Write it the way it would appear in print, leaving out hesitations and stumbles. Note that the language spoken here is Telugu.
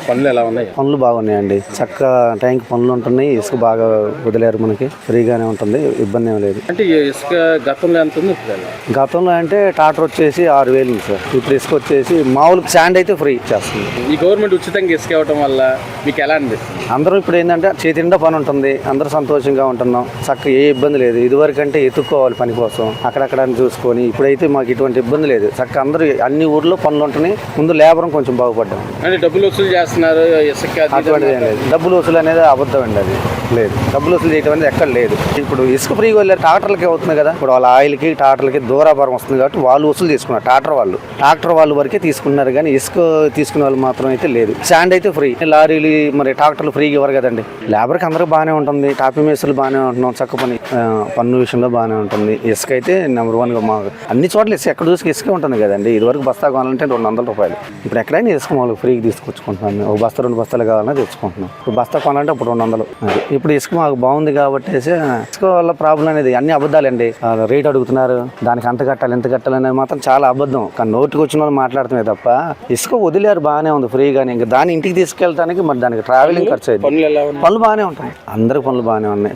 పనులు ఎలా ఉన్నాయి? పనులు బాగున్నాయండి, చక్క టైంకి పనులు ఉంటున్నాయి. ఇసుక బాగా వదిలేరు, మనకి ఫ్రీగానే ఉంటుంది, ఇబ్బంది ఏం లేదు. అంటే ఇసుక గతంలో ఎంత ఉంది ఇప్పుడు ఎలా? గతంలో అంటే టాటర్ వచ్చేసి 6,000 ఉంది సార్. ఇప్పుడు ఇసుక వచ్చేసి మామూలు శాండ్ అయితే ఫ్రీ చేస్తుంది. ఈ గవర్నమెంట్ ఉచితంగా ఇసుక ఇవ్వడం వల్ల మీకు ఎలా అనిపిస్తుంది? అందరూ ఇప్పుడు ఏంటంటే చేతి నిండా పని ఉంటుంది, అందరూ సంతోషంగా ఉంటున్నాం, చక్క ఏ ఇబ్బంది లేదు. ఇదివరకు అంటే ఎత్తుక్కోవాలి పని కోసం, అక్కడక్కడ చూసుకొని. ఇప్పుడైతే మాకు ఇటువంటి ఇబ్బంది లేదు, చక్క అందరూ అన్ని ఊర్లో పనులు ఉంటున్నాయి. ముందు లేబర్ కొంచెం బాగుపడ్డాం. అంటే డబ్బులు వసూలు చేస్తున్నారు ఇసుక, అటువంటిది ఏం లేదు. డబ్బులు వసూలు అనేది అబద్ధం అండి, అది లేదు. డబ్బులు వసూలు చేయడం అనేది ఎక్కడ లేదు. ఇప్పుడు ఇసుక ఫ్రీగా వెళ్ళారు, ట్రాక్టర్లకి అవుతుంది కదా. ఇప్పుడు వాళ్ళ ఆయిల్కి ట్రాక్టర్లకి దూరాభారం వస్తుంది కాబట్టి వాళ్ళు వసూలు తీసుకున్నారు. ట్రాక్టర్ వాళ్ళు వరకే తీసుకున్నారు, కానీ ఇసుక తీసుకునే వాళ్ళు మాత్రం అయితే లేదు. శాండ్ అయితే ఫ్రీ. లారీలు మరి ట్రాక్టర్లు ఫ్రీగా ఇవ్వరు కదండి. లేబర్కి అందరూ బాగానే ఉంటుంది, టాపీ మేస్త్రులు బాగానే ఉంటున్నాం, చక్క పన్ను విషయంలో బాగానే ఉంటుంది. ఇసుక అయితే నెంబర్ 1గా మాకు అన్ని చోట్ల ఇసుక ఎక్కడ చూసి ఇసుక ఉంటుంది కదండి. ఇదివరకు బస్తా కావాలంటే 200 రూపాయలు. ఇప్పుడు ఎక్కడైనా ఇసుక మాకు ఫ్రీగా తీసుకొచ్చుకుంటున్నాం. ఒక బస్తా 2 బస్తాలు కావాలన్నా తెచ్చుకుంటున్నాం. ఇప్పుడు బస్తా కొనాలంటే ఇప్పుడు 200. ఇప్పుడు ఇసుక మాకు బాగుంది కాబట్టి ఇసుక వల్ల ప్రాబ్లం అనేది అన్ని అబద్ధాలండి. రేట్ అడుగుతున్నారు, దానికి అంత కట్టాలి ఇంత కట్టాలి అనేది మాత్రం చాలా అబద్ధం. కానీ నోటికి వచ్చిన వాళ్ళు మాట్లాడుతున్నాయి తప్ప ఇసుక వదిలేరు బాగానే ఉంది ఫ్రీగానే. ఇంకా దాన్ని ఇంటికి తీసుకెళ్ళడానికి మరి దానికి ట్రావెలింగ్ ఖర్చు అయింది. పనులు బాగానే ఉంటాయి, అందరికి పనులు బాగానే ఉన్నాయి.